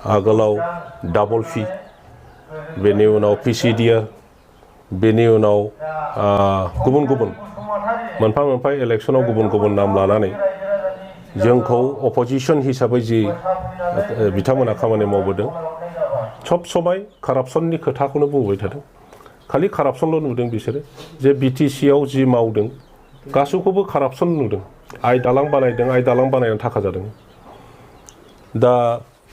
आगोलाव डाबल फि बेनि उनाव पिसिडिआर बेनि उनाव गुबुन गुबुन मोनफा मोनफा इलेक्सनाव गुबुन गुबुन नाम लानानै जोंखौ अपोजिशन हिसाबै जि बिथांमोना खामानि मावबोदों सब समाय कारापसननि खोथाखौनो बुंबाय थादों खालि कारापसनल' नुदों बिसोरो जे बिटिसिआव जि मावदों गासैखौबो कारापसन नुदों आइ दालां बानायदों आइ दालां बानायनानै थाखा जादों दा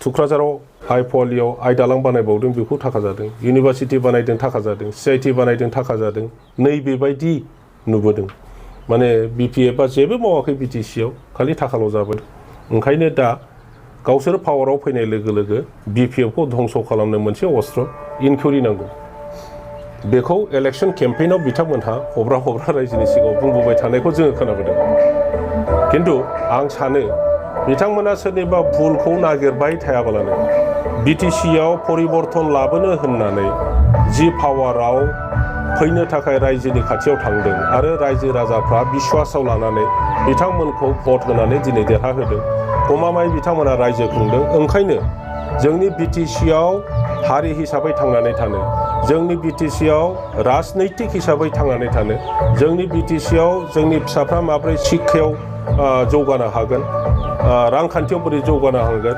थुक्राझाराव आइ पवालियाव आइ दालां बानायबावदों बेखौ थाखा जादों इउनिभार्सिटि बानायदों थाखा जादों CIT बानायदों थाखा जादों नैबेबायदि नुबोदों माने BPFआ जेबो मावाखै बिटिसिआव खालि थाखाल' जाबोदों ओंखायनो दा गावसोर पावाराव फैनाय लोगो लोगो BPFखौ धंस' खालामनो मोनसे अस्त्र इनकुइरि नांगौ बेखौ इलेक्शन केम्पेइनाव बिथांमोनहा हब्रा रायजोनि सिगाङाव बुंबोबाय थानायखौ जोङो खोनाबोदों खिन्थु आं सानो बिथांमोना सोरनिबा भुलखौ नागिरबाय थायाबालानो बिटिसिआव परिबर्तन लाबोनो होननानै जि पावाराव फैनो थाखाय रायजोनि खाथियाव थांदों आरो रायजो राजाफ्रा बिश्वासाव लानानै बिथांमोनखौ भट होनानै दिनै देरहाहोदों गमामायै बिथांमोना रायजो खुंदों ओंखायनो जोंनि बिटिसिआव हारि हिसाबै थांनानै थानो जोंनि बिटिसिआव राजनैतिक हिसाबै थांनानै थानो जोंनि बिटिसिआव जोंनि फिसाफ्रा माब्रै शिक्षायाव जौगानो हागोन रांखान्थियाव बोरै जौगानो हागोन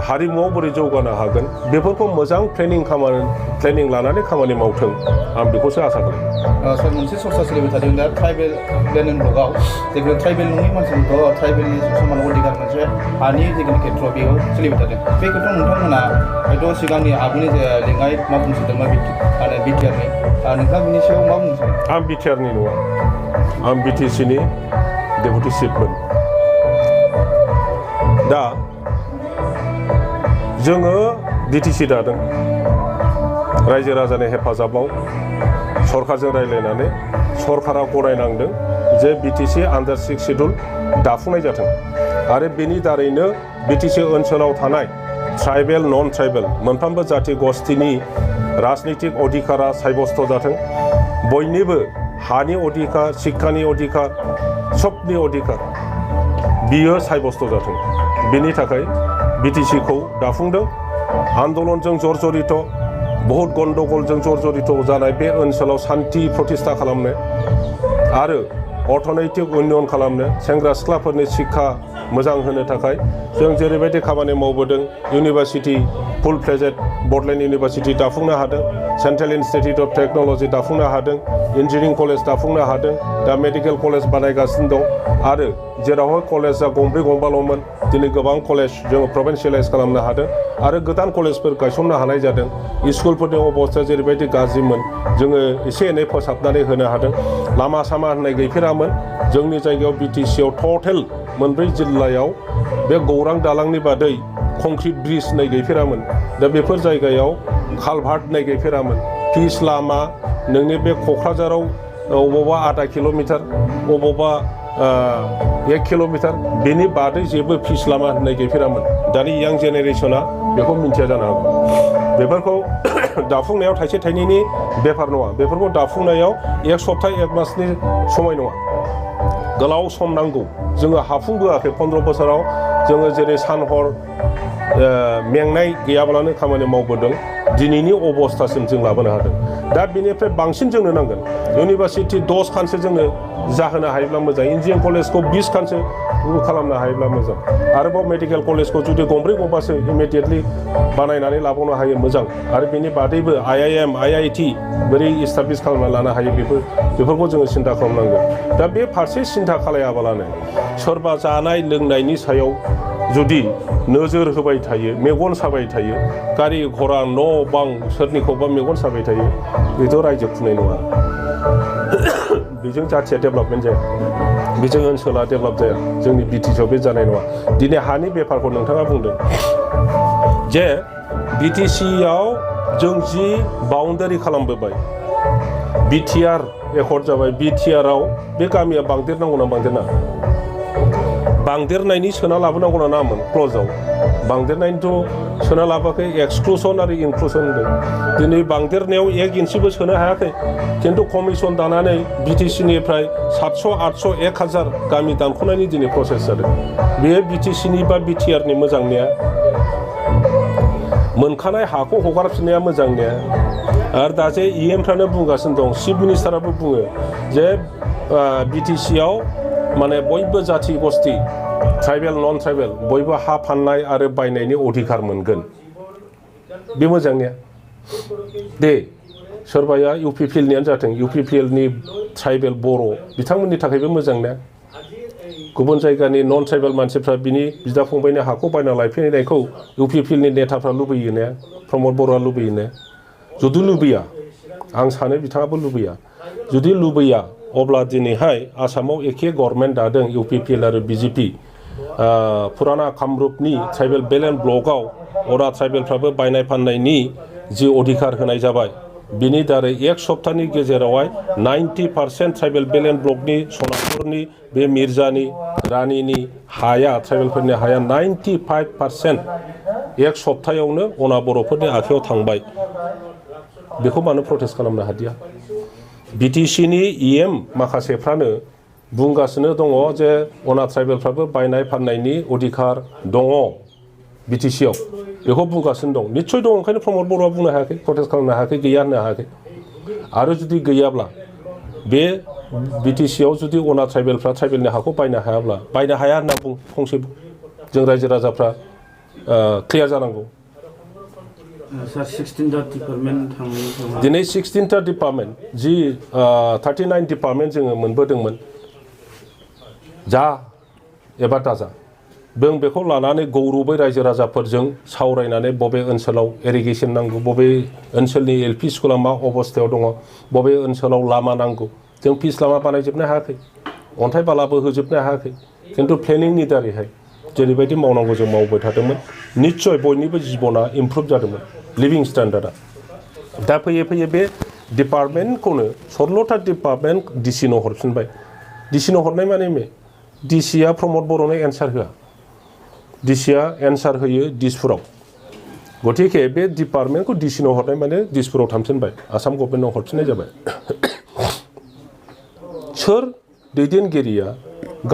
हारिमुआव बोरै जौगानो हागोन बेफोरखौ मोजां प्लेनिं लानानै खामानि मावथों आं बेखौसो आसा खालामो सार मोनसे सरसा सोलिबाय थादों दा ट्राइबेल प्लेनिं ब्लकआव जेखौ ट्राइबेल नङि मानसिफोरखौ ट्राइबेलनि समान अधिकार मोनसे हानि जेखिनि खेथ्र बेयाव सोलिबाय थादों बे खेथ्रआव नोंथांमोना हयथ' सिगांनि आगुनि लेङाइ मा बुंसोदोंमोन बिटिआरनि नोंथाङा बिनि सायाव मा बुंनो सानो आं बिटिआरनि नङा आं बिटिसिनि डेपुटि चिफमोन दा जोङो बिटिसि दादों रायजो राजानि हेफाजाबाव सरकारजों रायज्लायनानै सरकारा गनायनांदों जे बिटिसि आन्डार 6 शिड्युल दाफुंनाय जाथों आरो बेनि दारैनो बिटिसि ओनसोलाव थानाय ट्राइबेल नन ट्राइबेल मोनफ्रोमबो जाथि गस्थिनि राजनैतिक अधिकारा साब्यस्त जाथों बयनिबो हानि अधिकार शिक्षानि अधिकार सबनि अधिकार बियो साब्यस्त जाथों बेनि थाखाय बिटिसिखौ दाफुंदों आन्दलनजों जर्जरित बहुत गन्दगलजों जर्जरित जानाय बे ओनसोलाव शान्ति प्रतिष्ठा खालामनो आरो अर्थनैतिक उन्नयन खालामनो सेंग्रा सिख्लाफोरनि शिक्षा मोजां होनो थाखाय जों जेरैबायदि खामानि मावबोदों इउनिभार्सिटि फुल फ्लेजेड बडलेण्ड इउनिभार्सिटि दाफुंनो हादों सेन्ट्रेल इन्स्टिटिउट अफ टेक्न'लजि दाफुंनो हादों इन्जिनियारिं कलेज दाफुंनो हादों दा मेडिकेल कलेज बानायगासिनो दं आरो जेरावहाय कलेजआ गंब्रै गंबाल'मोन दिनै गोबां कलेज जोङो प्रभिन्सियेलाइज खालामनो हादों आरो गोदान कलेजफोर गायसननो हानाय जादों स्कुलफोरनि अबस्थाया जेरैबायदि गाज्रिमोन जोङो एसे एनै फोसाबनानै होनो हादों लामा सामा होननाय गैफेरामोन जोंनि जायगायाव बिटिसिआव टटेल मोनब्रै जिल्लायाव बे गौरां दालांनि बादै कंक्रिट ब्रिज होननाय गैफेरामोन दा बेफोर जायगायाव कालभार्ट होननाय गैफेरामोन पिच लामा नोंनि बे क'क्राझाराव अबावबा आधा किल'मिटार अबावबा 1 किल'मिटार बेनि बादै जेबो पिच लामा होननाय गैफेरामोन दानि यां जेनेरेसना बेखौ मिन्थिया जानो हागौ बेफोरखौ दाफुंनायाव थाइसे थाइनैनि बेफार नङा बेफोरखौ दाफुंनायाव 1 सप्ता 1 मासनि समाय नङा गोलाव सम नांगौ जोङो हाफुंबोआखै 15 बोसोराव जोङो जेरै सान हर मेंनाय गैयाब्लानो खामानि मावबोदों दिनैनि अबस्थासिम जों लाबोनो हादों दा बेनिफ्राय बांसिन जोंनो नांगोन इउनिभार्सिटि 10 खानसो जोंनो जाहोनो हायोब्ला मोजां इन्जिनियारिं कलेजखौ 20 खानसो खालामनो हायोब्ला मोजां आरोबाव मेडिकेल कलेजखौ जुदि गंब्रै गंबासो इमिडियेटलि बानायनानै लाबावनो हायो मोजां आरो बेनि बादैबो IIM IIT बोरै इस्टाब्लिश खालामना लानो हायो बेफोरखौ जोङो सिन्था खालामनांगोन दा बे फारसे सिन्था खालायाबालानो सोरबा जानाय लोंनायनि सायाव जुदि नोजोर होबाय थायो मेगन साबाय थायो गारि घरा न' बां सोरनिखौबा मेगन साबाय थायो बेथ' रायजो खुंनाय नङा बेजों जाथिया डेभेलपमेन्ट जाया बेजों ओनसोला डेभेलप जाया जोंनि बिटिसिआव बे जानाय नङा दिनै हानि बेफारखौ नोंथाङा बुंदों जे बिटिसिआव जों जि बाउन्डारि खालामबोबाय बिटिआर एकर्ड जाबाय बिटिआरआव बे गामिया बांदेरनांगौ ना बांदेरनाङा बांदेरनायनि सोना लाबोनांगौ ना नामोन क्लजआव बांदेरनायनिथ' सोना लाबोआखै एक्सक्लुसन आरो इनक्लुसन होनदों दिनै बांदेरनायाव 1 इन्सिबो सोनो हायाखै खिन्थु कमिसन दानानै बिटिसिनिफ्राय 700 800 1000 गामि दानख'नायनि दिनै प्रसेस जादों बे बिटिसिनि बा बिटिआरनि मोजांनिया मोनखानाय हाखौ हगारफिननाया मोजां ने आरो दा जे इएमफ्रानो बुंगासिनो दं चिफ मिनिस्टाराबो बुङो जे बिटिसिआव माने बयबो जाथि गस्थि ट्राइबेल नन ट्राइबेल बयबो हा फाननाय आरो बायनायनि अधिकार मोनगोन बे मोजां ने दे सोरबाया इउपिपिएलनियानो जाथों इउपिपिएलनि ट्राइबेल बर' बिथांमोननि थाखायबो मोजां ने गुबुन जायगानि नन ट्राइबेल मानसिफ्रा बिनि बिदा फंबायनि हाखौ बायना लायफिननायखौ इउपिपिएलनि नेताफ्रा लुबैयो ने प्रमद बर'आ लुबैयो ने जुदि लुबैया आं सानो बिथाङाबो लुबैया जुदि लुबैया अब्ला दिनैहाय आसामाव एखे गभर्नमेन्ट दादों इउपिपिएल आरो बिजेपि फुराना कामरुपनि ट्राइबेल बेल्ट एन्ड ब्लकआव अरा ट्राइबेलफ्राबो बायनाय फाननायनि जि अधिकार होनाय जाबाय बिनि दारै एक सप्ताहनि गेजेरावहाय 90% ट्राइबेल बेल्ट एन्ड ब्लकनि सनापुरनि बे मिर्जानि रानिनि हाया ट्राइबेलफोरनि हाया 95% एक सप्तायावनो अना बर'फोरनि आखायाव थांबाय बेखौ मानो प्रटेस्ट खालामनो हादिया बिटिसिनि इएम माखासेफ्रानो बुंगासिनो दङ जे अना ट्राइबेलफ्राबो बायनाय फाननायनि अधिकार दङ बिटिसिआव बेखौ बुंगासिनो दं निश्चय दं ओंखायनो प्रमद बर'आ बुंनो हायाखै प्रटेस्ट खालामनो हायाखै गैया होननो हायाखै आरो जुदि गैयाब्ला बे बिटिसिआव जुदि अना ट्राइबेलफ्रा ट्राइबेलनि हाखौ बायनो हायाब्ला बायनो हाया होनना बुं फंसे जों रायजो राजाफ्रा क्लियार जानांगौ सर 16टा डिपार्टमेन्ट थांनाय दिनै 16टा डिपार्टमेन्ट जि 39 डिपार्टमेन्ट जोङो मोनबोदोंमोन जा एबा दाजा जों बेखौ लानानै गौरबै रायजो राजाफोरजों सावरायनानै बबे ओनसोलाव इरिगेसन नांगौ बबे ओनसोलनि एलपि स्कुला मा अबस्थायाव दङ बबे ओनसोलाव लामा नांगौ जों पिच लामा बानायजोबनो हायाखै अन्थाइ बालाबो होजोबनो हायाखै खिन्थु प्लेनिंनि दारैहाय जेरैबायदि मावनांगौ जों मावबाय थादोंमोन निश्चय बयनिबो जिबना इमप्रुभ जादोंमोन लिभिं स्टेन्डार्डआ दा फैयै फैयै बे डिपार्टमेन्टखौनो 16टा डिपार्टमेन्ट डिसिनो हरफिनबाय डिसिनो हरनाय माने डिसिआ प्रमद बर'नो एन्सार होआ डिसिआ एन्सार होयो दिसपुराव गतिके बे डिपार्टमेन्टखौ डिसिनो हरनाय माने दिसपुराव थांफिनबाय आसाम गभर्नमेन्टआव हरफिननाय जाबाय सोर दैदेनगिरिया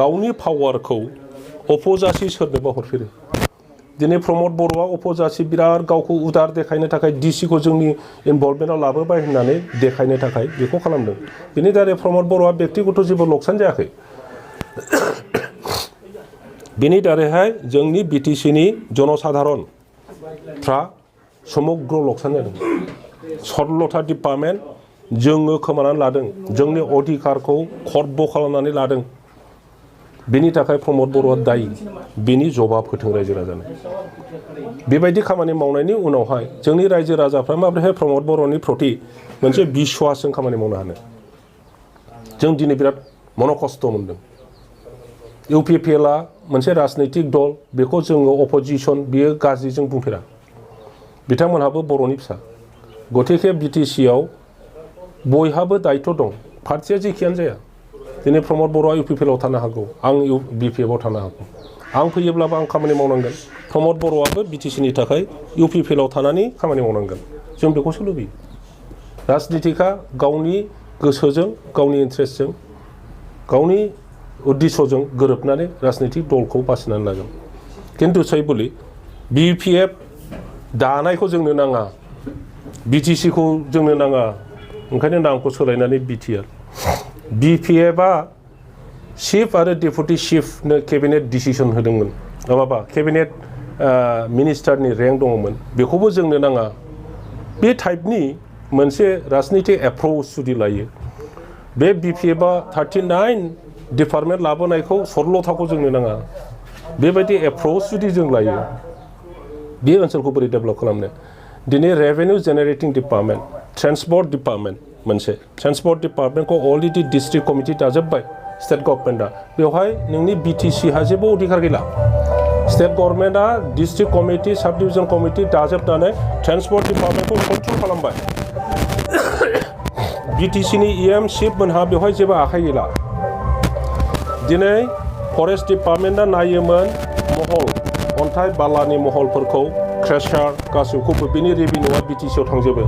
गावनि पावारखौ अपजासि सोरनोबा हरफेरो दिनै प्रमद बर'आ अपजासि बिराद गावखौ उदार देखायनो थाखाय डिसिखौ जोंनि इनभल्भमेन्टआव लाबोबाय होननानै देखायनो थाखाय बेखौ खालामदों बेनि दारै प्रमद बर'आ बेक्तिगत जेबो लकसान जायाखै बेनि दारैहाय जोंनि बिटिसिनि जनसाधारनफ्रा समग्र लकसान जादों 16टा डिपार्टमेन्ट जोङो खोमानानै लादों जोंनि अधिकारखौ खर्ब खालामनानै लादों बेनि थाखाय प्रमद बर'आ दायी बेनि जबाब होथों रायजो राजानो बेबायदि खामानि मावनायनि उनावहाय जोंनि रायजो राजाफ्रा माब्रैहाय प्रमद बर'नि प्रति मोनसे बिश्वासजों खामानि मावनो हानो जों दिनै बिराद मनकस्त मोनदों इउपिपिएलआ मोनसे राजनैतिक दल बेखौ जोङो अपोजिसन बियो गाज्रिजों बुंफेरा बिथांमोनहाबो बर'नि फिसा गतिके बिटिसिआव बयहाबो दायित्व दं पार्टिया जेखियानो जाया दिनै प्रमद बर'आ इउपिपिएलआव थानो हागौ आं बिपिएफआव थानो हागौ आं फैयोब्लाबो आं खामानि मावनांगोन प्रमद बर'आबो बिटिसिनि थाखाय इउपिपिएलआव थानानै खामानि मावनांगोन जों बेखौसो लुबैयो राजनितिका गावनि गोसोजों गावनि इन्ट्रेस्टजों गावनि उद्देश्यजों गोरोबनानै राजनितिक दलखौ बासिनानै लागोन खिन्थु सैबुलि बिपिएफ दानायखौ जोंनो नाङा बिटिसिखौ जोंनो नाङा ओंखायनो नामखौ सोलायनानै बिटिआर बिपिएफआ चिफ आरो डेपुटि चिफनो केबिनेट डिसिसन होदोंमोन माबा केबिनेट मिनिस्टारनि रेंक दङमोन बेखौबो जोंनो नाङा बे टाइपनि मोनसे राजनितिक एप्रोच जुदि लायो बे बिपिएफआ 39 डिपार्टमेन्ट लाबोनायखौ 16टाखौ जोंनो नाङा बेबायदि एप्रोच जुदि जों लायो बे ओनसोलखौ बोरै डेभेलप खालामनो दिनै revenue generating department transport department मोनसे ट्रेन्सपर्ट डिपार्टमेन्टखौ अलरेडि डिस्ट्रिक्ट कमिटि दाजोब्बाय स्टेट गभर्नमेन्टआ बेवहाय नोंनि बिटिसिहा जेबो अधिकार गैला स्टेट गभर्नमेन्टआ डिस्ट्रिक्ट कमिटि साब डिभिजन कमिटि दाजोबनानै ट्रेन्सपर्ट डिपार्टमेन्टखौ कन्ट्रल खालामबाय बिटिसिनि इएम चिफ मोनहा बेवहाय जेबो आखाइ गैला दिनै फरेस्ट डिपार्टमेन्टआ नायोमोन महल अन्थाइ बालानि महलफोरखौ क्रेसार गासैखौबो बिनि रेभिनिउआ बिटिसिआव थांजोबो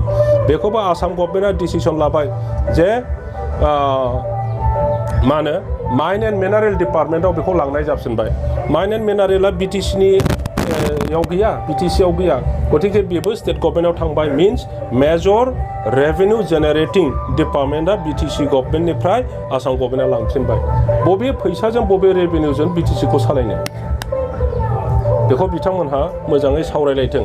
बेखौबो आसाम गभर्नमेन्टआ डिसिसन लाबाय जे मा होनो माइन एन्ड मिनारेल डिपार्टमेन्टआव बेखौ लांनाय जाफिनबाय माइन एन्ड मिनारेला बिटिसिनि याव गैया BTC आव गैया गतिके बेबो स्टेट गभर्नमेन्टआव थांबाय मीन्स मेजर रेवेन्यू जेनेरेटिं डिपार्टमेन्टआ BTC गभर्नमेन्टनिफ्राय आसाम गभर्नमेन्टआ लांफिनबाय बबे फैसाजों बबे रेवेन्यूजों BTC खौ सालायनो बेखौ बिथांमोनहा मोजाङै सावरायलायथों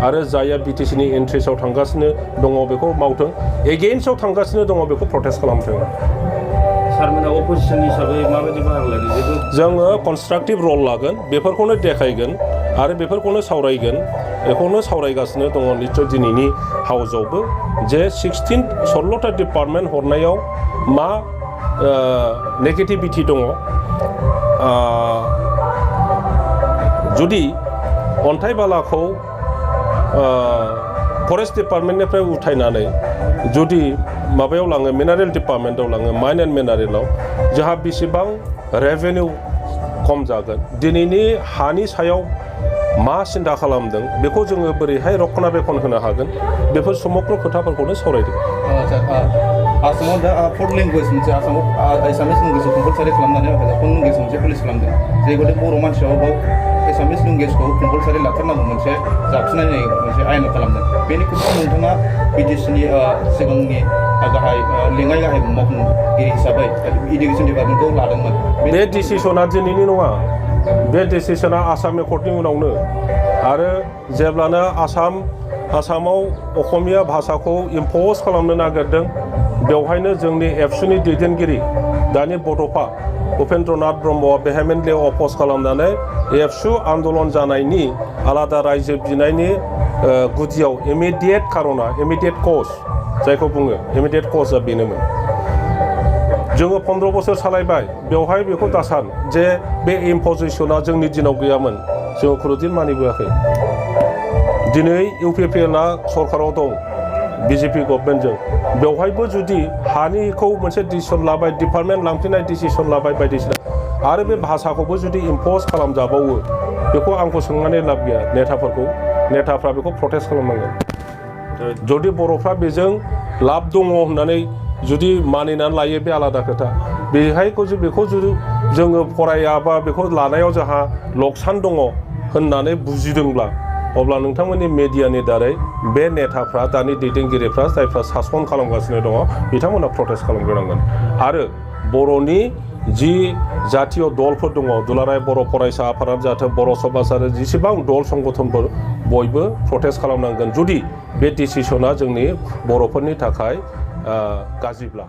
आरो जायआ BTCनि इन्ट्रेस्टआव थांगासिनो दङ बेखौ मावथों एगेन्स्टआव थांगासिनो दङ बेखौ प्रटेस्ट खालामथों सारमोना अपोजिसन हिसाबै माबायदि बाहागो लादों जेबो जोङो कनस्ट्राक्टिभ रल लागोन बेफोरखौनो देखायगोन आरो बेफोरखौनो सावरायगोन बेखौनो सावरायगासिनो दङ निश्चय दिनैनि हाउसआवबो जे 16ता डिपार्टमेन्ट हरनायाव मा नेगेटिभिटि दङ जुदि अन्थाइ बालाखौ फरेस्ट डिपार्टमेन्टनिफ्राय उठायनानै जुदि माबायाव लाङो मिनारेल डिपार्टमेन्टआव लाङो माइन एन्ड मिनारेलाव जोंहा बेसेबां रेवेन्यू खम जागोन दिनैनि हानि सायाव मा सिन्था खालामदों बेखौ जोङो बोरैहाय रक्षनाबेक्षन होनो हागोन बेफोर समग्र खोथाफोरखौनो सावरायदों आसामाव दा फर्थ लेंगुवेज मोनसे आसामाव एसामिस लेंगुवेजखौ कम्पालसारि खालामनानै फन लेंगुवेज मोनसे पुलिस खालामदों जेरैबायदि बर' मानसियाव एसामिस लेंगुवेजखौ कम्पालसारि लाथारनांगौ मोनसे जाबसिननाय मोनसे आयेन खालामदों बेनि खोथायाव नोंथाङा BTCनि सिगांनि गाहाय लेङाइ गाहाय मावफुंगिरि हिसाबै इडुकेसन डिपार्टमेन्टखौ लादोंमोन बे डिसिसना दिनैनि नङा बे डिसिसना आसाम एकर्डनि उनावनो आरो जेब्लानो आसामाव असमिया भाषाखौ इम्पज खालामनो नागिरदों बेवहायनो जोंनि एबसुनि दैदेनगिरि दानि बड'फा उपेन्द्रनाथ ब्रह्मआ भेहेमेन्टलि अपज खालामनानै एबसु आन्दलन जानायनि आलादा रायजो बिनायनि गुदियाव इमिडियेट खार'ना इमिडियेट कज जायखौ बुङो इमिडियेट कजआ बेनोमोन जोङो 15 बोसोर सालायबाय बेवहाय बेखौ दासान जे बे इम्पजिसना जोंनि दिनाव गैयामोन जोङो खुनुदिन मानिबोआखै दिनै UPPLआ सरकाराव दं BJP गभर्नमेन्टजों बेवहायबो जुदि हानिखौ मोनसे डिसिसन लाबाय डिपार्टमेन्ट लांफिननाय डिसिसन लाबाय बायदिसिना आरो बे भाषाखौबो जुदि इम्पज खालामजाबावो बेखौ आंखौ सोंनानै लाब गैया नेताफ्रा बेखौ प्रटेस्ट खालामनांगोन जुदि बर'फ्रा बेजों लाब दङ होननानै जुदि मानिनानै लायो बे आलादा खोथा बेखौ जुदि जोङो फरायाबा बेखौ लानायाव जोंहा लकसान दङ होननानै बुजिदोंब्ला अब्ला नोंथांमोननि मेडियानि दारै बे नेताफ्रा दानि दैदेनगिरिफ्रा जायफ्रा सासन खालामगासिनो दङ बिथांमोना प्रटेस्ट खालामग्रोनांगोन आरो बर'नि जि जातीय दलफोर दङ दुलाराय बर' फरायसा आफादानो जाथों बर' समाज आरो जेसेबां दल संगठनफोर बयबो प्रटेस्ट खालामनांगोन जुदि बे डिसिसना जोंनि बर'फोरनि थाखाय गाज्रिब्ला